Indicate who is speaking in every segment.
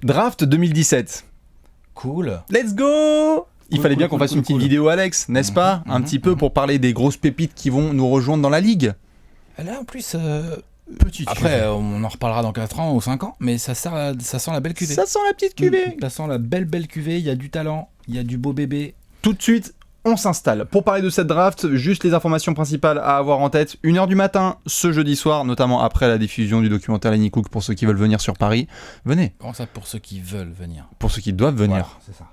Speaker 1: Draft 2017.
Speaker 2: Cool.
Speaker 1: Let's go! Il fallait bien qu'on fasse une petite vidéo, Alex, n'est-ce pas? Un petit peu pour parler des grosses pépites qui vont nous rejoindre dans la ligue.
Speaker 2: Là, en plus,
Speaker 1: Petite
Speaker 2: après,
Speaker 1: cuvée.
Speaker 2: on en reparlera dans 4 ans ou 5 ans, mais ça sent la belle cuvée.
Speaker 1: Ça sent la petite cuvée.
Speaker 2: Ça sent la belle cuvée, il y a du talent, il y a du beau bébé.
Speaker 1: Tout de suite, on s'installe. Pour parler de cette draft, juste les informations principales à avoir en tête. 1h du matin, ce jeudi soir, notamment après la diffusion du documentaire Lenny Cook, pour ceux qui veulent venir sur Paris. Venez.
Speaker 2: Comment ça, pour ceux qui veulent venir?
Speaker 1: Pour ceux qui doivent venir.
Speaker 2: Voilà, c'est ça.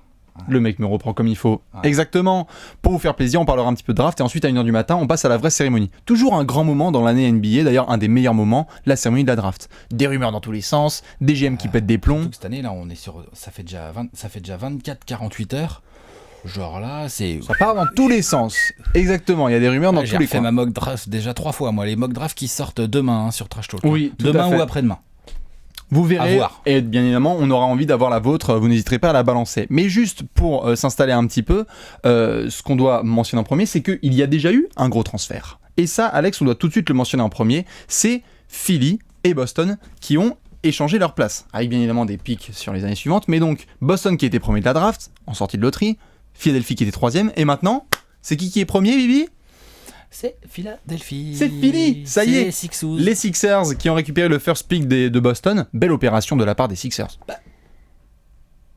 Speaker 1: Le mec me reprend comme il faut.
Speaker 2: Ouais.
Speaker 1: Exactement. Pour vous faire plaisir, on parlera un petit peu de draft et ensuite à 1h du matin, on passe à la vraie cérémonie. Toujours un grand moment dans l'année NBA, d'ailleurs un des meilleurs moments, la cérémonie de la draft. Des rumeurs dans tous les sens, des GM qui pètent des plombs.
Speaker 2: Surtout que cette année, là, on est sur. Ça fait déjà 24-48 heures. Genre là, c'est.
Speaker 1: Ça part dans tous les sens. Exactement, il y a des rumeurs dans
Speaker 2: J'ai
Speaker 1: tous les
Speaker 2: fait
Speaker 1: coins.
Speaker 2: ma mock draft déjà 3 fois, moi. Les mock drafts qui sortent demain sur Trash Talk.
Speaker 1: Oui, tout à
Speaker 2: demain
Speaker 1: fait.
Speaker 2: ou après-demain.
Speaker 1: Vous verrez,
Speaker 2: À voir.
Speaker 1: et bien évidemment, on aura envie d'avoir la vôtre, vous n'hésiterez pas à la balancer. Mais juste pour s'installer un petit peu, ce qu'on doit mentionner en premier, c'est qu'il y a déjà eu un gros transfert. Et ça, Alex, on doit tout de suite le mentionner en premier, c'est Philly et Boston qui ont échangé leur place, avec bien évidemment des pics sur les années suivantes, mais donc Boston qui était premier de la draft, en sortie de loterie, Philadelphie qui était troisième, et maintenant, c'est qui est premier, Bibi ?
Speaker 2: C'est Philadelphie.
Speaker 1: C'est Philly, ça y est.
Speaker 2: Les Sixers.
Speaker 1: Les Sixers qui ont récupéré le first pick de Boston, belle opération de la part des Sixers.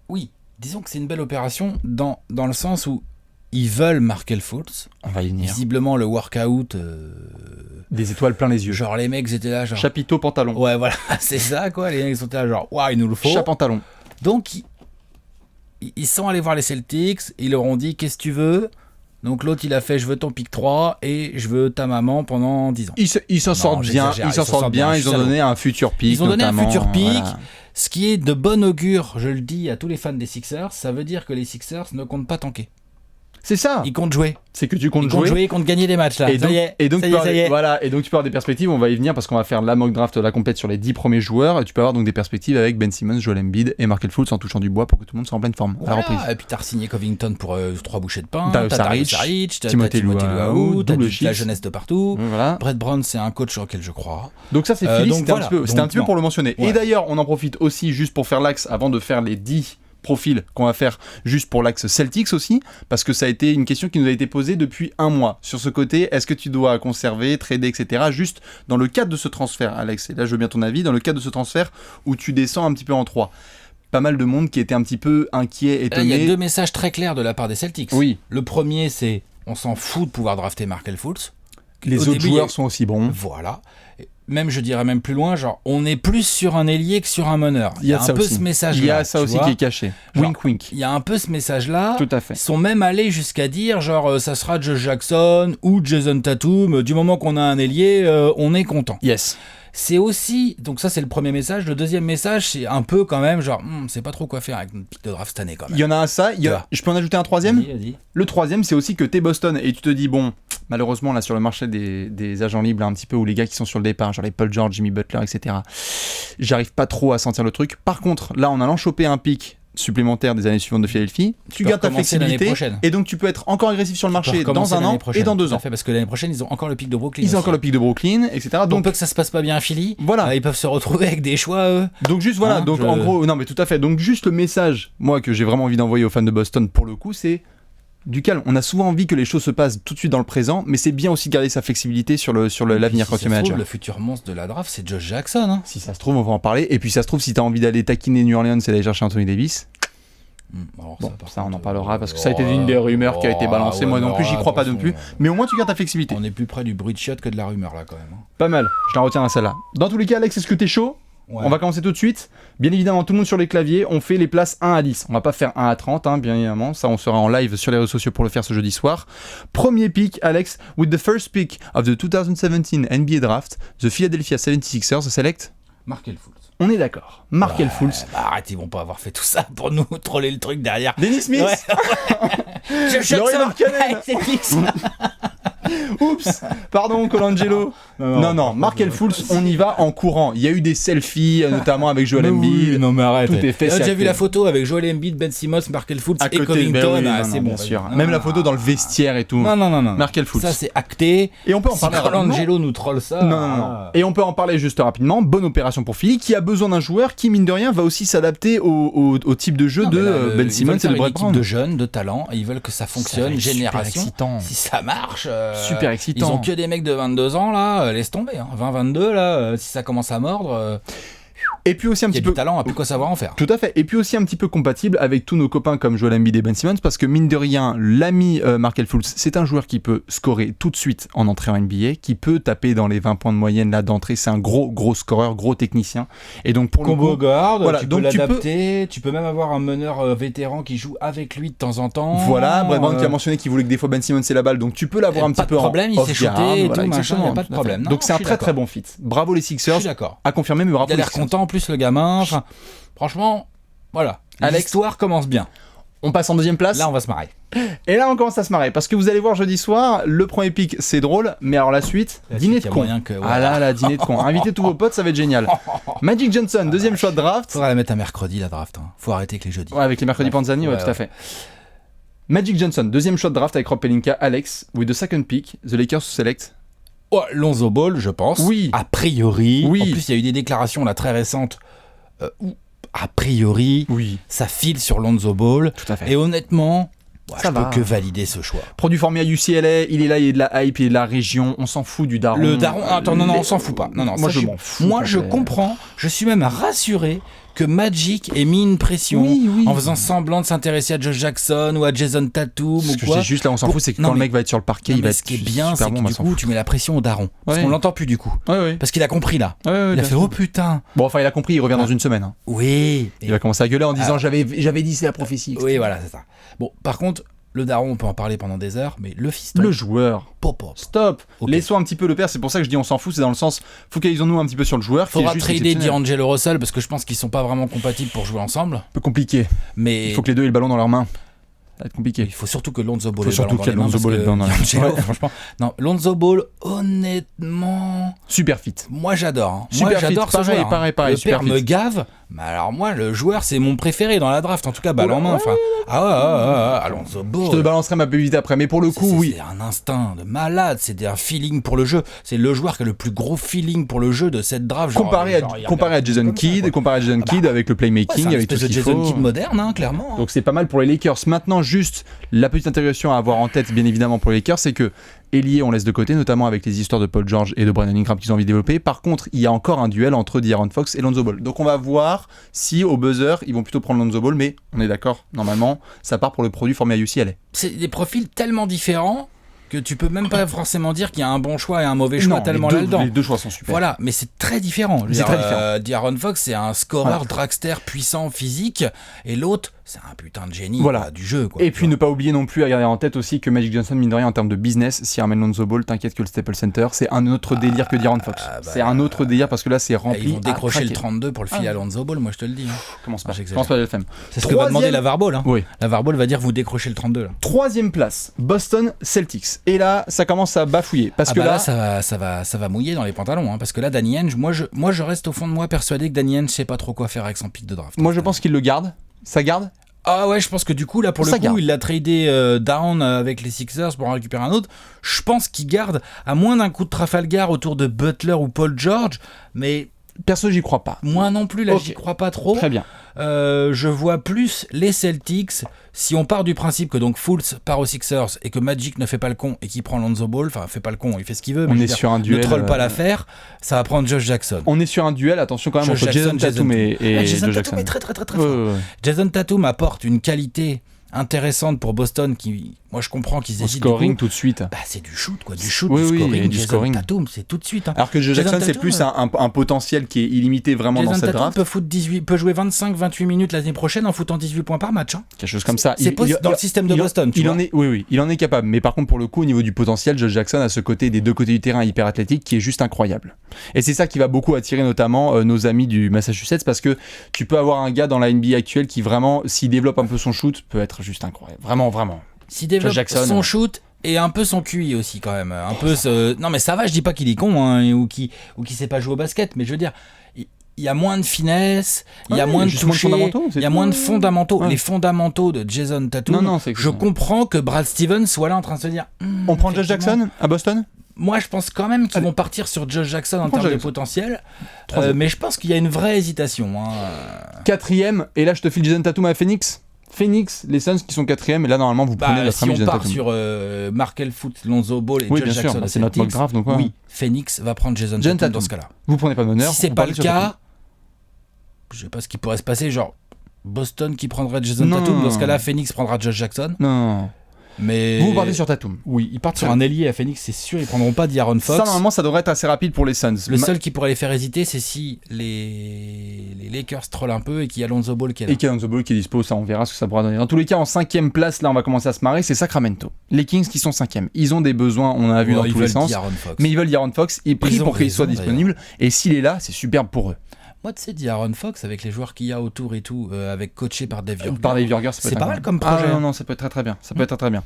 Speaker 2: Oui, disons que c'est une belle opération dans le sens où ils veulent Markel Fultz.
Speaker 1: On va y venir.
Speaker 2: Visiblement, le workout,
Speaker 1: Des étoiles plein les yeux.
Speaker 2: genre les mecs étaient là, genre.
Speaker 1: Chapiteau, pantalon.
Speaker 2: Ouais, voilà, c'est ça quoi. Les mecs sont là, genre, waouh, il nous le faut.
Speaker 1: Chapantalon.
Speaker 2: Donc, ils sont allés voir les Celtics, ils leur ont dit, qu'est-ce que tu veux? Donc l'autre, il a fait, je veux ton pick 3 et je veux ta maman pendant 10 ans.
Speaker 1: Ils s'en sortent bien,
Speaker 2: j'exagère,
Speaker 1: ils s'en sortent bien,
Speaker 2: je
Speaker 1: ils
Speaker 2: suis
Speaker 1: ont
Speaker 2: salaud.
Speaker 1: donné un futur pick.
Speaker 2: Ils ont donné
Speaker 1: notamment,
Speaker 2: un futur pick,
Speaker 1: voilà.
Speaker 2: ce qui est de bon augure, je le dis à tous les fans des Sixers, ça veut dire que les Sixers ne comptent pas tanker.
Speaker 1: C'est ça.
Speaker 2: Ils comptent jouer.
Speaker 1: C'est que tu comptes
Speaker 2: Ils comptent jouer, ils comptent gagner des matchs là.
Speaker 1: Et donc,
Speaker 2: ça y est.
Speaker 1: voilà, et donc tu peux avoir des perspectives, on va y venir parce qu'on va faire la mock draft, la compète sur les 10 premiers joueurs, et tu peux avoir donc des perspectives avec Ben Simmons, Joel Embiid et Markel Fultz en touchant du bois pour que tout le monde soit en pleine forme à la
Speaker 2: Voilà.
Speaker 1: reprise.
Speaker 2: Et puis t'as signé Covington pour 3 bouchées de pain,
Speaker 1: Darius
Speaker 2: t'as Darius
Speaker 1: Saric,
Speaker 2: Saric, t'as
Speaker 1: Timothée
Speaker 2: Timothée
Speaker 1: Luwawu,
Speaker 2: Luwawu, t'as
Speaker 1: double
Speaker 2: de la
Speaker 1: chiffre.
Speaker 2: jeunesse de partout.
Speaker 1: Voilà.
Speaker 2: Brett Brown, c'est un coach auquel je crois.
Speaker 1: Donc ça c'est Philly,
Speaker 2: donc
Speaker 1: c'était
Speaker 2: voilà.
Speaker 1: un petit peu, c'était un petit peu
Speaker 2: Donc,
Speaker 1: pour le mentionner.
Speaker 2: ouais.
Speaker 1: Et d'ailleurs, on en profite aussi juste pour faire l'axe avant de faire les 10 profils qu'on va faire juste pour l'axe Celtics aussi, parce que ça a été une question qui nous a été posée depuis un mois. Sur ce côté, est-ce que tu dois conserver, trader, etc. Juste dans le cadre de ce transfert, Alex, et là je veux bien ton avis, dans le cadre de ce transfert où tu descends un petit peu en 3. Pas mal de monde qui était un petit peu inquiet,
Speaker 2: Il
Speaker 1: étonné.
Speaker 2: y a 2 messages très clairs de la part des Celtics.
Speaker 1: Oui.
Speaker 2: Le premier, c'est on s'en fout de pouvoir drafter Markel Fultz.
Speaker 1: Les
Speaker 2: Au
Speaker 1: autres
Speaker 2: début,
Speaker 1: joueurs sont aussi bons.
Speaker 2: Voilà. Même, je dirais même plus loin, genre, on est plus sur un ailier que sur un meneur. Il y a un
Speaker 1: ça
Speaker 2: peu
Speaker 1: aussi.
Speaker 2: ce message-là.
Speaker 1: Il y a ça
Speaker 2: tu
Speaker 1: aussi
Speaker 2: vois.
Speaker 1: qui est caché.
Speaker 2: Genre,
Speaker 1: Wink wink.
Speaker 2: Il y a un peu ce message-là.
Speaker 1: Tout à fait.
Speaker 2: Ils sont même allés jusqu'à dire, genre, ça sera Josh Jackson ou Jason Tatum. Du moment qu'on a un ailier, on est content.
Speaker 1: Yes.
Speaker 2: C'est aussi, donc ça c'est le premier message. Le deuxième message, c'est un peu quand même, genre, c'est pas trop quoi faire avec notre pick de draft cette année quand même.
Speaker 1: Il y en a un ça, je peux en ajouter un troisième.
Speaker 2: Vas-y.
Speaker 1: Le troisième, c'est aussi que t'es Boston et tu te dis, bon, malheureusement, là, sur le marché des agents libres, un petit peu, ou les gars qui sont sur le départ, genre les Paul George, Jimmy Butler, etc., j'arrive pas trop à sentir le truc. Par contre, là, en allant choper un pick supplémentaire des années suivantes de Philadelphie, tu
Speaker 2: peux
Speaker 1: gardes ta
Speaker 2: recommencer l'année
Speaker 1: flexibilité
Speaker 2: prochaine.
Speaker 1: et donc tu peux être encore agressif sur le marché dans un an et dans 2 ans.
Speaker 2: Parce que l'année prochaine, ils ont encore le pick de Brooklyn.
Speaker 1: Ils ont encore le pick de Brooklyn, etc.
Speaker 2: Donc,
Speaker 1: Donc,
Speaker 2: peu que ça se passe pas bien à Philly,
Speaker 1: Voilà.
Speaker 2: Ils peuvent se retrouver avec des choix, eux.
Speaker 1: donc juste voilà,
Speaker 2: Hein,
Speaker 1: donc en gros, non mais tout à fait. Donc juste le message, moi que j'ai vraiment envie d'envoyer aux fans de Boston pour le coup, c'est du calme. On a souvent envie que les choses se passent tout de suite dans le présent, mais c'est bien aussi de garder sa flexibilité sur l'avenir quand tu es manager.
Speaker 2: Le futur monstre de la draft, c'est Josh Jackson. Hein.
Speaker 1: Si ça se trouve, on va en parler. Et puis ça se trouve, si t'as envie d'aller taquiner New Orleans et d'aller chercher Anthony Davis,
Speaker 2: Alors,
Speaker 1: bon,
Speaker 2: par
Speaker 1: ça on
Speaker 2: contre,
Speaker 1: en parlera parce que ça a été une des rumeurs qui a été balancée. Moi non plus, j'y crois pas non plus. Mais au moins tu gardes ta flexibilité.
Speaker 2: On est plus près du bruit de chiottes que de la rumeur là quand même. Hein.
Speaker 1: Pas mal. Je la retiens à celle-là. Dans tous les cas, Alex, est-ce que t'es chaud ?
Speaker 2: Ouais.
Speaker 1: On va commencer tout de suite. Bien évidemment, tout le monde sur les claviers. On fait les places 1 à 10. On va pas faire 1 à 30, hein, bien évidemment. Ça, on sera en live sur les réseaux sociaux pour le faire ce jeudi soir. Premier pick, Alex. With the first pick of the 2017 NBA Draft, the Philadelphia 76ers select...
Speaker 2: Markel Fultz.
Speaker 1: On est d'accord. Markel Fultz.
Speaker 2: Bah, arrête, ils vont pas avoir fait tout ça pour nous troller le truc derrière.
Speaker 1: Dennis Smith.
Speaker 2: Ouais. Je
Speaker 1: Laurie
Speaker 2: ça.
Speaker 1: Markkanen.
Speaker 2: Ouais, c'est fixe.
Speaker 1: Oups, pardon Colangelo. Non, Markel Fultz, on y va en courant. Il y a eu des selfies, notamment avec Joel Embiid.
Speaker 2: Non mais arrête.
Speaker 1: Tout est fait.
Speaker 2: J'ai vu la photo avec Joel Embiid, Ben Simmons, Markel Fultz et Covington.
Speaker 1: C'est bon, bien sûr. Même la photo dans le vestiaire et tout.
Speaker 2: Non.
Speaker 1: Markel Fultz.
Speaker 2: Ça c'est acté.
Speaker 1: Et on peut en parler.
Speaker 2: Colangelo nous troll ça.
Speaker 1: Non. Et on peut en parler juste rapidement. Bonne opération pour Philly, qui a besoin d'un joueur qui, mine de rien, va aussi s'adapter au type de jeu de Ben Simmons et de Brett Brown.
Speaker 2: De jeunes, de talents, et ils veulent que ça fonctionne, génération.
Speaker 1: Excitant.
Speaker 2: Si ça marche,
Speaker 1: super excitant.
Speaker 2: Ils ont que des mecs de 22 ans là, laisse tomber. 20-22 là, si ça commence à mordre.
Speaker 1: Et puis aussi un petit peu
Speaker 2: du talent, à plus quoi savoir en faire.
Speaker 1: Tout à fait. Et puis aussi un petit peu compatible avec tous nos copains comme Joel Embiid et Ben Simmons, parce que mine de rien, l'ami Markel Fultz, c'est un joueur qui peut scorer tout de suite en entrée en NBA, qui peut taper dans les 20 points de moyenne là d'entrée. C'est un gros scoreur, gros technicien. Et donc pour
Speaker 2: combo
Speaker 1: le coup,
Speaker 2: guard,
Speaker 1: voilà,
Speaker 2: tu
Speaker 1: donc
Speaker 2: peux l'adapter. Tu peux même avoir un meneur vétéran qui joue avec lui de temps en temps.
Speaker 1: Voilà, Brett Brown qui a mentionné qu'il voulait que des fois Ben Simmons ait la balle, donc tu peux l'avoir un petit peu en
Speaker 2: problème, il s'est shooté et tout machin, il y a pas de problème.
Speaker 1: Donc c'est un très bon fit. Bravo les Sixers.
Speaker 2: Je suis d'accord.
Speaker 1: À confirmer, mais bravo.
Speaker 2: Il a l'air content en plus le gamin. Franchement, voilà. L'histoire commence bien.
Speaker 1: On passe en deuxième place.
Speaker 2: Là, on va se marrer.
Speaker 1: Et là, on commence à se marrer. Parce que vous allez voir jeudi soir, le premier pick, c'est drôle. Mais alors la suite, dîner de con. Ah là, dîner de con. Invitez tous vos potes, ça va être génial. Magic Johnson, deuxième choix de draft.
Speaker 2: Faudra la mettre un mercredi, la draft. Faut arrêter avec les jeudis.
Speaker 1: Ouais, avec les mercredis Panzani, ouais, tout à fait. Magic Johnson, deuxième choix de draft avec Rob Pelinka. Alex, with the second pick, the Lakers select.
Speaker 2: Oh, Lonzo Ball, je pense.
Speaker 1: Oui.
Speaker 2: A priori.
Speaker 1: Oui.
Speaker 2: En plus, il y a eu des déclarations là très récentes où, a priori,
Speaker 1: oui,
Speaker 2: ça file sur Lonzo Ball.
Speaker 1: Tout à fait.
Speaker 2: Et honnêtement,
Speaker 1: ça
Speaker 2: je peux que valider ce choix.
Speaker 1: Produit formé à UCLA, il est là, il y a de la hype, il est de la région, on s'en fout du daron.
Speaker 2: Le daron, attends, non, on s'en fout pas. Non,
Speaker 1: moi je m'en fous.
Speaker 2: Moi je comprends, je suis même rassuré que Magic ait mis une pression en faisant semblant de s'intéresser à Josh Jackson ou à Jason Tatum ou quoi.
Speaker 1: Juste là, on s'en fout, c'est que quand le mec va être sur le parquet, il va être
Speaker 2: super bon. Ce qui est bien, c'est que du coup, tu mets la pression au daron. Parce
Speaker 1: Ouais.
Speaker 2: qu'on l'entend plus du coup.
Speaker 1: Ouais.
Speaker 2: Parce qu'il a compris là.
Speaker 1: Ouais,
Speaker 2: il a fait oh putain.
Speaker 1: Bon, enfin, il a compris, il revient dans une semaine. Hein.
Speaker 2: Oui.
Speaker 1: Il va commencer à gueuler en disant j'avais dit c'est la prophétie. Etc.
Speaker 2: Oui, voilà, c'est ça. Bon, par contre, le daron, on peut en parler pendant des heures, mais le fiston.
Speaker 1: Le joueur. Stop.
Speaker 2: Okay.
Speaker 1: Laissons un petit peu le père, c'est pour ça que je dis on s'en fout, c'est dans le sens focalisons-nous un petit peu sur le joueur.
Speaker 2: Faudra trader D'Angelo Russell parce que je pense qu'ils sont pas vraiment compatibles pour jouer ensemble.
Speaker 1: Un peu compliqué.
Speaker 2: Mais
Speaker 1: il faut que les deux aient le ballon dans leurs mains. Ça va être compliqué.
Speaker 2: Il faut surtout que Lonzo Ball
Speaker 1: ait le ballon dans les mains.
Speaker 2: Franchement, non, Lonzo Ball, honnêtement,
Speaker 1: super fit.
Speaker 2: Moi j'adore. Hein.
Speaker 1: Super
Speaker 2: moi j'adore
Speaker 1: fit.
Speaker 2: ce joueur.
Speaker 1: Pareil.
Speaker 2: Le
Speaker 1: super
Speaker 2: père me gave. Mais alors moi, le joueur, c'est mon préféré dans la draft. En tout cas, balle en main. Enfin, Lonzo Ball.
Speaker 1: Je te balancerai ma pépite après, mais pour le coup, oui.
Speaker 2: C'est un instinct de malade. C'est un feeling pour le jeu. C'est le joueur qui a le plus gros feeling pour le jeu de cette draft.
Speaker 1: Comparé à Jason Kidd, avec le playmaking, avec tout ce qu'il faut.
Speaker 2: Jason Kidd moderne, hein, clairement.
Speaker 1: Donc c'est pas mal pour les Lakers. Maintenant, juste la petite intégration à avoir en tête, bien évidemment, pour les Lakers, c'est que Ailier, on laisse de côté, notamment avec les histoires de Paul George et de Brandon Ingram qu'ils ont envie de développer. Par contre, il y a encore un duel entre De'Aaron Fox et Lonzo Ball. Donc on va voir si au buzzer, ils vont plutôt prendre Lonzo Ball, mais on est d'accord, normalement, ça part pour le produit formé à UCLA.
Speaker 2: C'est des profils tellement différents que tu peux même pas forcément dire qu'il y a un bon choix et un mauvais choix tellement là-dedans.
Speaker 1: Les deux choix sont super.
Speaker 2: Voilà, mais c'est très différent.
Speaker 1: C'est très différent.
Speaker 2: De'Aaron Fox, c'est un scoreur dragster puissant physique, et l'autre, c'est un putain de génie du jeu. Quoi,
Speaker 1: et puis ne pas oublier non plus à garder en tête aussi que Magic Johnson, mine de rien, en termes de business, s'il ramène Lonzo Ball, t'inquiète que le Staples Center, c'est un autre délire que De'Aaron Fox. C'est un autre délire parce que là, c'est rempli.
Speaker 2: Ils vont décrocher le 32 pour le filer à Lonzo Ball, moi je te le dis.
Speaker 1: Commence pas de le faire.
Speaker 2: C'est ce que va demander la Ball. Hein.
Speaker 1: Oui.
Speaker 2: La Ball va dire vous décrochez le 32. Là.
Speaker 1: Troisième place, Boston Celtics. Et là, ça commence à bafouiller. Parce que
Speaker 2: là, ça va mouiller dans les pantalons. Hein, parce que là, Danny Ainge, moi je reste au fond de moi persuadé que Danny Ainge sait pas trop quoi faire avec son pick de draft.
Speaker 1: Moi je pense qu'il le garde. Ça garde.
Speaker 2: Ah ouais, je pense que du coup, là, pour le coup, il l'a tradé down avec les Sixers pour en récupérer un autre. Je pense qu'il garde, à moins d'un coup de Trafalgar autour de Butler ou Paul George, mais...
Speaker 1: Perso, j'y crois pas.
Speaker 2: Moi non plus, là, j'y crois pas trop.
Speaker 1: Très bien.
Speaker 2: Je vois plus les Celtics, si on part du principe que donc Fultz part aux Sixers et que Magic ne fait pas le con et qu'il prend Lonzo Ball, enfin fait pas le con, il fait ce qu'il veut, mais
Speaker 1: sur un duel,
Speaker 2: ne troll pas l'affaire, ça va prendre Josh Jackson.
Speaker 1: On est sur un duel, attention quand même, entre Jason Tatum et
Speaker 2: Jason
Speaker 1: Josh
Speaker 2: Tatum
Speaker 1: Jackson.
Speaker 2: est très fort. Jason Tatum apporte une qualité intéressante pour Boston qui, moi je comprends qu'ils hésitent.
Speaker 1: Scoring tout de suite.
Speaker 2: Bah c'est du shoot quoi, du scoring.
Speaker 1: Du scoring.
Speaker 2: Tatum c'est tout de suite. Hein.
Speaker 1: Alors que Josh Jackson c'est plus un potentiel qui est illimité vraiment
Speaker 2: Jason
Speaker 1: dans cette
Speaker 2: Tatum
Speaker 1: draft.
Speaker 2: peut jouer 25-28 minutes l'année prochaine en foutant 18 points par match. Hein.
Speaker 1: Quelque chose comme ça.
Speaker 2: C'est possible dans le système de Boston.
Speaker 1: Il en est capable. Mais par contre pour le coup au niveau du potentiel, Josh Jackson a ce côté des deux côtés du terrain hyper athlétique qui est juste incroyable. Et c'est ça qui va beaucoup attirer notamment nos amis du Massachusetts parce que tu peux avoir un gars dans la NBA actuelle qui vraiment s'il développe un peu son shoot peut être juste incroyable. Vraiment.
Speaker 2: S'il développe son shoot Et un peu son QI aussi quand même. Un peu Non mais ça va, je dis pas qu'il est con hein, ou qu'il sait pas jouer au basket, mais je veux dire, il y a moins de finesse, il y a moins de toucher, il y a moins de fondamentaux.
Speaker 1: Ouais.
Speaker 2: Les fondamentaux de Jason Tatum, je comprends que Brad Stevens soit là en train de se dire
Speaker 1: on prend Josh Jackson à Boston.
Speaker 2: Moi, je pense quand même qu'ils vont partir sur Josh Jackson en termes de potentiel, mais je pense qu'il y a une vraie hésitation. Hein.
Speaker 1: 4e, et là je te file Jason Tatum à Phoenix. Phoenix, les Suns qui sont 4e, et là normalement vous prenez notre ami Jason Tatum.
Speaker 2: Si on part sur Markel Foot, Lonzo Ball et Josh Jackson,
Speaker 1: c'est notre mock draft, donc
Speaker 2: oui, Phoenix va prendre Jason Tatum dans ce cas-là.
Speaker 1: Vous prenez pas d'honneur.
Speaker 2: Si c'est pas le cas, je sais pas ce qui pourrait se passer, genre Boston qui prendrait Jason Tatum, dans ce cas-là Phoenix prendra Josh Jackson.
Speaker 1: Non.
Speaker 2: Mais
Speaker 1: vous partez sur Tatum.
Speaker 2: Oui, ils partent sur un ailier à Phoenix, c'est sûr, ils prendront pas d'Aaron Fox.
Speaker 1: Ça normalement ça devrait être assez rapide pour les Suns.
Speaker 2: Le seul qui pourrait les faire hésiter, c'est si les Lakers trollent un peu et qu'il y a Lonzo Ball qui est là.
Speaker 1: Et qu'il y a Lonzo Ball qui est dispo, ça on verra ce que ça pourra donner. Dans tous les cas, en 5e place, là on va commencer à se marrer, c'est Sacramento. Les Kings qui sont 5e. Ils ont des besoins, on en a vu dans tous les sens. Mais ils veulent D'Aaron Fox, ils prient pour qu'il soit disponible. Et s'il est là, c'est superbe pour eux.
Speaker 2: Moi, tu sais, D'Aaron Fox, avec les joueurs qu'il y a autour et tout, avec coaché par Dave Joerger.
Speaker 1: Par Dave Joerger,
Speaker 2: c'est pas mal comme projet.
Speaker 1: Ah non, ça peut être très bien. Ça peut être très bien.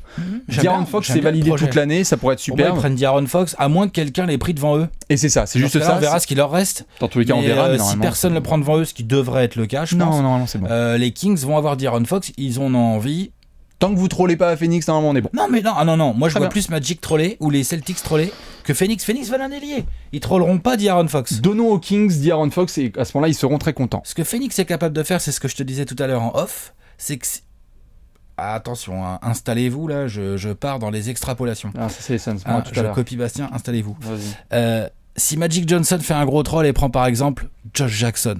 Speaker 1: D'Aaron Fox, c'est validé toute l'année, ça pourrait être super.
Speaker 2: Ils prennent D'Aaron Fox, à moins que quelqu'un l'ait pris devant eux.
Speaker 1: Et c'est ça, c'est juste ça.
Speaker 2: On verra ce qu'il leur reste.
Speaker 1: Dans tous les cas, on verra. Mais
Speaker 2: si personne le prend devant eux, ce qui devrait être le cas, je pense.
Speaker 1: Non, c'est bon.
Speaker 2: Les Kings vont avoir D'Aaron Fox, ils en ont envie.
Speaker 1: Tant que vous trollez pas à Phoenix, normalement on est bon.
Speaker 2: Non. Moi je vois plus Magic troller ou les Celtics troller que Phoenix. Phoenix va un ailier. Ils trolleront pas D'Aaron Fox.
Speaker 1: Donnons aux Kings D'Aaron Fox et à ce moment-là ils seront très contents.
Speaker 2: Ce que Phoenix est capable de faire, c'est ce que je te disais tout à l'heure en off, c'est que attention, hein, installez-vous là, je pars dans les extrapolations.
Speaker 1: Ah ça c'est les Suns.
Speaker 2: Je copie Bastien, installez-vous. Si Magic Johnson fait un gros troll et prend par exemple Josh Jackson.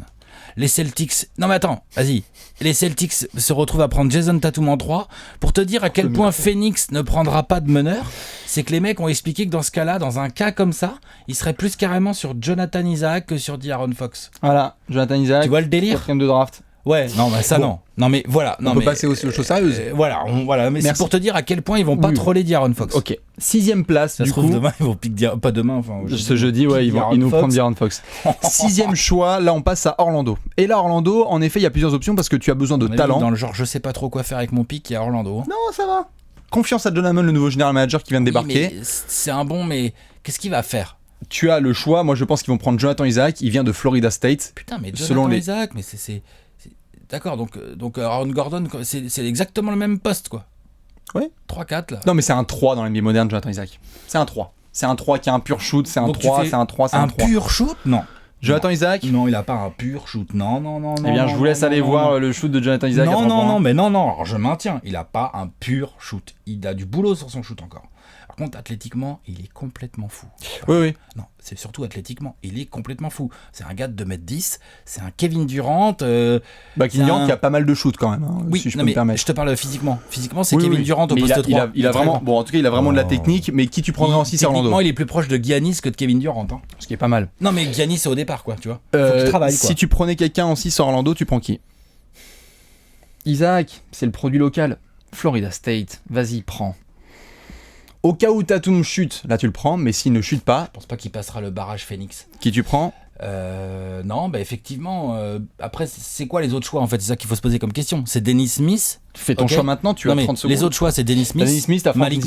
Speaker 2: Les Celtics... Non mais attends, vas-y. Les Celtics se retrouvent à prendre Jason Tatum en 3. Pour te dire à quel point Phoenix ne prendra pas de meneur, c'est que les mecs ont expliqué que dans ce cas-là, dans un cas comme ça, ils seraient plus carrément sur Jonathan Isaac que sur D'Aaron Fox.
Speaker 1: Voilà, Jonathan Isaac.
Speaker 2: Tu vois le délire ?
Speaker 1: 4e de draft.
Speaker 2: Ouais, non, bah ça bon. Non. Non mais voilà.
Speaker 1: On peut passer aux choses sérieuses.
Speaker 2: Voilà, mais c'est pour te dire à quel point ils vont pas troller D'Aaron Fox.
Speaker 1: Ok. 6e place,
Speaker 2: ça
Speaker 1: du
Speaker 2: se trouve
Speaker 1: coup.
Speaker 2: Demain, ils vont piquer pas demain, enfin.
Speaker 1: Ce jeudi, ouais, ils nous prennent D'Aaron Fox. 6e choix, là on passe à Orlando. Et là, Orlando, en effet, il y a plusieurs options parce que tu as besoin de talent.
Speaker 2: Dans le genre, je sais pas trop quoi faire avec mon pick, il y a Orlando.
Speaker 1: Non, ça va. Confiance à John Hammond, le nouveau general manager qui vient de débarquer.
Speaker 2: C'est un bon, mais qu'est-ce qu'il va faire ?
Speaker 1: Tu as le choix. Moi, je pense qu'ils vont prendre Jonathan Isaac. Il vient de Florida State.
Speaker 2: Putain, mais Jonathan Isaac, mais c'est... D'accord, donc Aaron Gordon, c'est exactement le même poste, quoi.
Speaker 1: Oui.
Speaker 2: 3-4, là.
Speaker 1: Non, mais c'est un 3 dans l'NBA moderne, Jonathan Isaac. C'est un 3. C'est un 3 qui a un pur shoot, c'est un donc 3, c'est un 3, c'est un 3.
Speaker 2: Un pur shoot ? Non.
Speaker 1: Jonathan Isaac ?
Speaker 2: Non, il a pas un pur shoot. Non.
Speaker 1: Eh bien, je vous laisse aller voir le shoot de Jonathan Isaac.
Speaker 2: Non. Alors, je maintiens. Il a pas un pur shoot. Il a du boulot sur son shoot encore. Par contre, athlétiquement, il est complètement fou.
Speaker 1: Oui.
Speaker 2: Non, c'est surtout athlétiquement. Il est complètement fou. C'est un gars de 2m10. C'est un Kevin Durant.
Speaker 1: Kevin Durant qui a pas mal de shoot quand même. Hein,
Speaker 2: oui,
Speaker 1: si je peux me permettre.
Speaker 2: Je te parle physiquement. Physiquement, c'est Kevin Durant au poste 3.
Speaker 1: Il a vraiment, en tout cas, il a vraiment de la technique. Mais qui tu prendrais aussi, c'est Orlando.
Speaker 2: Techniquement, il est plus proche de Giannis que de Kevin Durant. Hein.
Speaker 1: Ce qui est pas mal.
Speaker 2: Non, mais Giannis, c'est au départ, quoi. Tu vois. Faut qu'il travaille, quoi.
Speaker 1: Si tu prenais quelqu'un aussi sur Orlando, tu prends qui ? Isaac, c'est le produit local. Florida State. Vas-y, prends. Au cas où Tatum chute, là tu le prends, mais s'il ne chute pas...
Speaker 2: Je pense pas qu'il passera le barrage Phoenix.
Speaker 1: Qui tu prends ?
Speaker 2: Non, effectivement. Après, c'est quoi les autres choix en fait ? C'est ça qu'il faut se poser comme question. C'est Dennis Smith.
Speaker 1: Fais ton choix maintenant, tu as 30 secondes.
Speaker 2: Les autres choix, c'est Dennis Smith.
Speaker 1: T'as Malik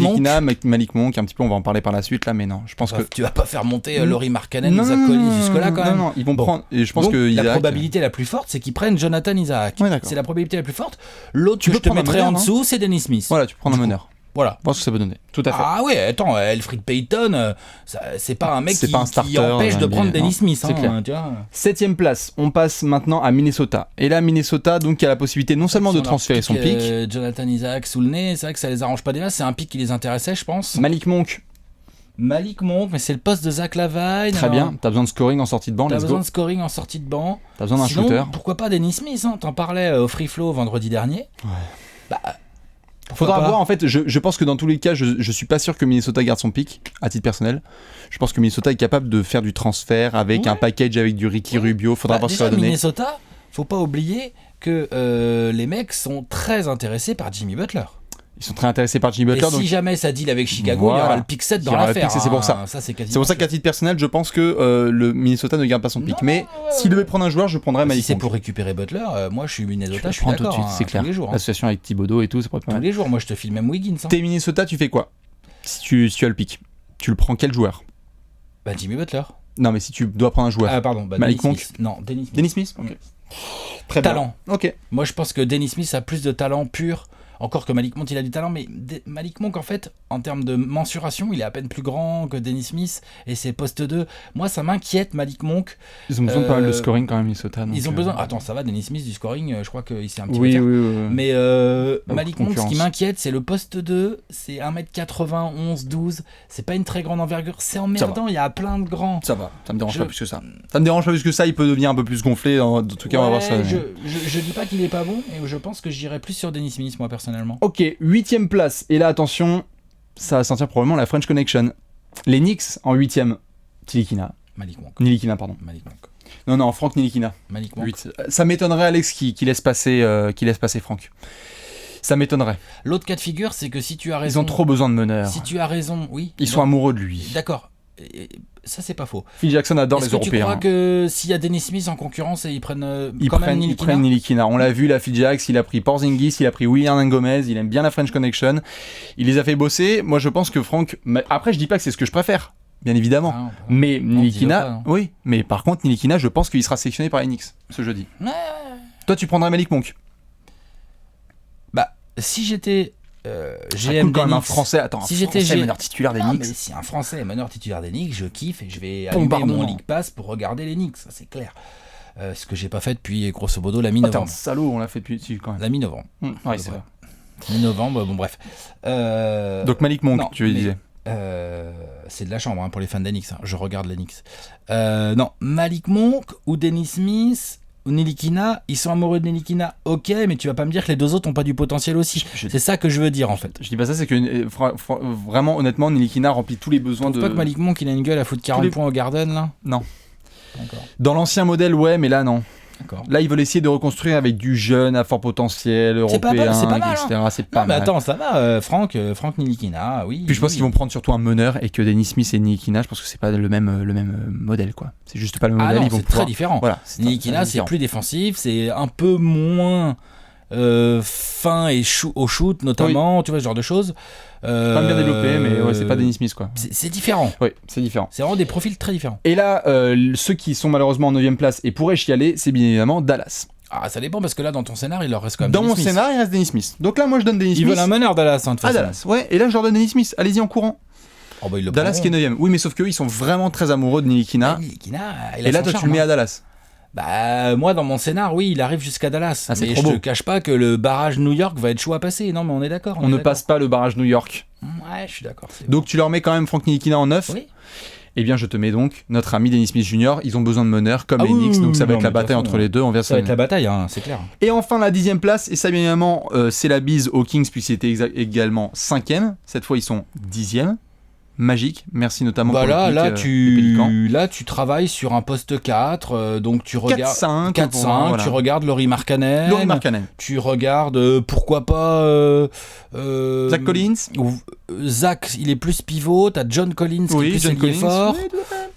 Speaker 1: Monk, un petit peu, on va en parler par la suite là, mais non, je pense que...
Speaker 2: Tu vas pas faire monter Lauri Markkanen ou Zach Collins jusque-là quand même.
Speaker 1: Non, ils vont prendre... Et je pense
Speaker 2: donc,
Speaker 1: que
Speaker 2: la probabilité la plus forte, c'est qu'ils prennent Jonathan Isaac.
Speaker 1: Ouais,
Speaker 2: c'est la probabilité la plus forte. L'autre que je te mettrais en dessous, c'est Dennis Smith.
Speaker 1: Voilà, tu prends un meneur.
Speaker 2: Voilà.
Speaker 1: Voir ce que ça peut donner. Tout à fait.
Speaker 2: Ah ouais, attends, Elfrid Payton, c'est pas un mec qui empêche de prendre Dennis Smith.
Speaker 1: C'est clair. 7e place, on passe maintenant à Minnesota. Et là, Minnesota, donc, qui a la possibilité non seulement de transférer son pick.
Speaker 2: Jonathan Isaac sous le nez, c'est vrai que ça les arrange pas déjà. C'est un pick qui les intéressait, je pense.
Speaker 1: Malik Monk,
Speaker 2: mais c'est le poste de Zach LaVine.
Speaker 1: Très bien, t'as besoin de scoring en sortie de banc.
Speaker 2: T'as besoin de scoring en sortie de banc.
Speaker 1: T'as besoin d'un shooter.
Speaker 2: Pourquoi pas Dennis Smith, hein. T'en parlais au Free Flow vendredi dernier.
Speaker 1: Ouais. Faudra voir, en fait, je pense que dans tous les cas, je suis pas sûr que Minnesota garde son pick, à titre personnel. Je pense que Minnesota est capable de faire du transfert avec un package avec du Ricky Rubio. Faudra voir ce que ça va donner.
Speaker 2: Minnesota, faut pas oublier que les mecs sont très intéressés par Jimmy Butler.
Speaker 1: Ils sont très intéressés par Jimmy Butler.
Speaker 2: Et si jamais ça deal avec Chicago, il y aura le pick 7 dans l'affaire.
Speaker 1: C'est pour ça. C'est pour ça qu'à titre personnel, je pense que le Minnesota ne garde pas son pick. Mais s'il devait prendre un joueur, je prendrais Malik Monk.
Speaker 2: Si c'est pour récupérer Butler, moi je suis Minnesota, je suis d'accord.
Speaker 1: C'est clair.
Speaker 2: Tous les jours.
Speaker 1: L'association avec Thibodeau et tout, c'est pas mal.
Speaker 2: Tous les jours, moi je te file même Wiggins.
Speaker 1: T'es Minnesota, tu fais quoi ? Si tu as le pic, tu le prends quel joueur?
Speaker 2: Bah, Jimmy Butler.
Speaker 1: Non, mais si tu dois prendre un joueur.
Speaker 2: Ah, pardon. Bah,
Speaker 1: Malik Monk.
Speaker 2: Non, Dennis Smith.
Speaker 1: Dennis Smith. Ok. Très
Speaker 2: Talent.
Speaker 1: bien. Ok.
Speaker 2: Moi, je pense que Dennis Smith a plus de talent pur. Encore que Malik Monk, il a du talent, mais Malik Monk, en fait, en termes de mensuration, il est à peine plus grand que Dennis Smith et c'est poste 2. Moi, ça m'inquiète, Malik Monk.
Speaker 1: Ils ont besoin de pas mal de scoring quand même, Minnesota.
Speaker 2: Ils ont besoin. Attends, ça va, Dennis Smith, du scoring, je crois qu'il s'est un petit peu
Speaker 1: Oui,
Speaker 2: faire.
Speaker 1: oui.
Speaker 2: Mais Malik Monk, ce qui m'inquiète, c'est le poste 2, c'est 1m80, 11, 12. C'est pas une très grande envergure. C'est emmerdant, il y a plein de grands.
Speaker 1: Ça va, ça me dérange pas plus que ça. Ça me dérange pas plus que ça, il peut devenir un peu plus gonflé. En tout cas, on va voir ça.
Speaker 2: Je dis pas qu'il est pas bon, et je pense que j'irais plus sur Dennis Smith, moi, personnellement.
Speaker 1: Ok, 8ème place. Et là, attention, ça va sentir probablement la French Connection. Les Knicks en 8ème. Nilikina, pardon.
Speaker 2: Malik Monk.
Speaker 1: Non, Franck Nilikina.
Speaker 2: Malik Monk.
Speaker 1: 8. Ça m'étonnerait, Alex, qui laisse passer Franck. Ça m'étonnerait.
Speaker 2: L'autre cas de figure, c'est que si tu as raison.
Speaker 1: Ils ont trop besoin de meneurs.
Speaker 2: Si tu as raison, oui.
Speaker 1: Ils sont amoureux de lui.
Speaker 2: D'accord. Ça, c'est pas faux.
Speaker 1: Phil Jackson adore les Européens.
Speaker 2: Est-ce que tu crois que s'il y a Dennis Smith en concurrence, ils prennent
Speaker 1: Ils prennent Nilikina. On l'a vu, la Phil Jackson, il a pris Porzingis, il a pris William Gomez, il aime bien la French Connection. Il les a fait bosser. Moi, je pense que Franck... Après, je dis pas que c'est ce que je préfère, bien évidemment.
Speaker 2: Ah,
Speaker 1: mais Nilikina... Oui, mais par contre, Nilikina, je pense qu'il sera sélectionné par les Knicks ce jeudi.
Speaker 2: Ouais.
Speaker 1: Toi, tu prendrais Malik Monk?
Speaker 2: Bah, si j'étais...
Speaker 1: GM quand même un Français,
Speaker 2: si j'étais
Speaker 1: meneur titulaire des Knicks.
Speaker 2: Mais si un Français est meneur titulaire des Knicks, je kiffe et je vais allumer mon League Pass pour regarder les Knicks, ça c'est clair. Ce que j'ai pas fait depuis grosso modo la mi-novembre.
Speaker 1: Attends, salaud, on l'a fait depuis quand même.
Speaker 2: La mi-novembre.
Speaker 1: Ouais, c'est vrai.
Speaker 2: Mi-novembre, bon bref.
Speaker 1: Donc Malik Monk, tu disais.
Speaker 2: C'est de la chambre pour les fans des Knicks, je regarde les Knicks. Non, Malik Monk ou Dennis Smith ou Nilikina, ils sont amoureux de Nilikina, ok, mais tu vas pas me dire que les deux autres ont pas du potentiel aussi. C'est ça que je veux dire en fait.
Speaker 1: Je dis pas ça, c'est que vraiment honnêtement, Nilikina remplit tous les besoins de.
Speaker 2: Tu trouves pas que Malik Monk il a une gueule à foutre 40 points au Garden là?
Speaker 1: Non.
Speaker 2: D'accord.
Speaker 1: Dans l'ancien modèle, ouais, mais là non.
Speaker 2: D'accord.
Speaker 1: Là, ils veulent essayer de reconstruire avec du jeune à fort potentiel, européen,
Speaker 2: c'est pas mal,
Speaker 1: etc.
Speaker 2: Hein.
Speaker 1: C'est pas
Speaker 2: non, mais
Speaker 1: mal.
Speaker 2: attends, ça va, Franck Nilikina, oui.
Speaker 1: Puis je pense qu'ils vont prendre surtout un meneur et que Dennis Smith et Nilikina, je pense que c'est pas le même modèle, quoi. C'est juste pas le même modèle.
Speaker 2: Non,
Speaker 1: ils vont
Speaker 2: c'est très différent.
Speaker 1: Voilà,
Speaker 2: Nilikina, c'est plus défensif, c'est un peu moins fin et au shoot, notamment, oui. Tu vois, ce genre de choses.
Speaker 1: Pas bien développé, mais ouais, c'est pas Dennis Smith, quoi.
Speaker 2: C'est différent.
Speaker 1: Oui, c'est différent.
Speaker 2: C'est vraiment des profils très différents.
Speaker 1: Et là, ceux qui sont malheureusement en 9ème place et pourraient chialer, c'est bien évidemment Dallas.
Speaker 2: Ah, ça dépend parce que là, dans ton scénar, il leur reste quand même
Speaker 1: Dennis
Speaker 2: Smith.
Speaker 1: Dans mon scénar, il reste Dennis Smith. Donc là, moi, je donne Dennis Smith.
Speaker 2: Ils veulent un meneur, Dallas, hein, de toute façon.
Speaker 1: Dallas, ouais. Et là, je leur donne Dennis Smith. Allez-y en courant.
Speaker 2: Oh, bah,
Speaker 1: Dallas qui est 9ème. Oui, mais sauf qu'eux, ils sont vraiment très amoureux de Nilikina.
Speaker 2: Et
Speaker 1: là, toi, tu le mets à Dallas.
Speaker 2: Bah, moi, dans mon scénar, oui, il arrive jusqu'à Dallas.
Speaker 1: Ah,
Speaker 2: mais je te cache pas que le barrage New York va être chaud à passer. Non, mais on est d'accord.
Speaker 1: On ne passe pas le barrage New York.
Speaker 2: Ouais, je suis d'accord.
Speaker 1: Donc, tu leur mets quand même Franck Nilikina en 9.
Speaker 2: Oui.
Speaker 1: Eh bien, je te mets donc notre ami Dennis Smith Jr. Ils ont besoin de meneurs comme les Knicks, donc ça va être la bataille entre les deux. On verra
Speaker 2: ça va être la bataille, hein, c'est clair.
Speaker 1: Et enfin, la 10ème place, et ça, bien évidemment, c'est la bise aux Kings, puisqu'ils étaient également 5ème. Cette fois, ils sont 10ème. Magique, merci notamment pour le pic,
Speaker 2: là, tu travailles sur un poste 4, donc tu regardes
Speaker 1: 4-5,
Speaker 2: voilà. Tu regardes Lauri Markkanen, tu regardes pourquoi pas
Speaker 1: Zach Collins.
Speaker 2: Zach, il est plus pivot, t'as John Collins qui est plus ailier fort.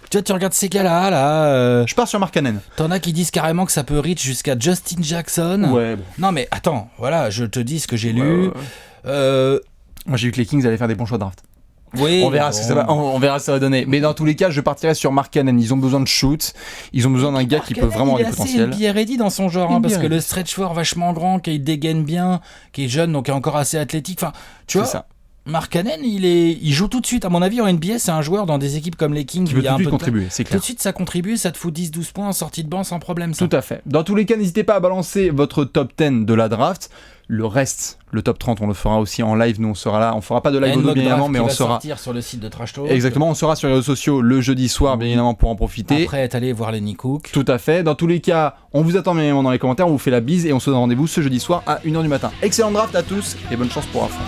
Speaker 2: Tu vois, tu regardes ces gars-là, là.
Speaker 1: Je pars sur Markkanen.
Speaker 2: T'en as qui disent carrément que ça peut reach jusqu'à Justin Jackson.
Speaker 1: Ouais. Bon.
Speaker 2: Non mais attends, voilà, je te dis ce que j'ai lu.
Speaker 1: Moi j'ai vu que les Kings allaient faire des bons choix de draft.
Speaker 2: Oui,
Speaker 1: on verra ce que ça va donner. Mais dans tous les cas, je partirai sur Markkanen. Ils ont besoin de shoot. Ils ont besoin d'un gars qui peut vraiment avoir du potentiel.
Speaker 2: Il est assez ready dans son genre, parce que le stretch fort vachement grand, qui dégaine bien, qui est jeune, donc qui est encore assez athlétique. Enfin, tu vois. Ça. Markkanen, il joue tout de suite. À mon avis, en NBA, c'est un joueur dans des équipes comme les Kings.
Speaker 1: Qui peut tout de suite contribuer, c'est clair.
Speaker 2: Tout de suite, ça contribue, ça te fout 10-12 points en sortie de banc sans problème. Ça.
Speaker 1: Tout à fait. Dans tous les cas, n'hésitez pas à balancer votre top 10 de la draft. Le reste, le top 30, on le fera aussi en live. Nous, on sera là. On fera pas de live audio, bien évidemment, mais on sera.
Speaker 2: Sortir sur le site de Trash Talk.
Speaker 1: Exactement, on sera sur les réseaux sociaux le jeudi soir, bien évidemment, pour en profiter.
Speaker 2: Après être allé voir Lenny Cook.
Speaker 1: Tout à fait. Dans tous les cas, on vous attend bien évidemment dans les commentaires. On vous fait la bise et on se donne rendez-vous ce jeudi soir à 1h du matin. Excellente draft à tous et bonne chance pour Afron.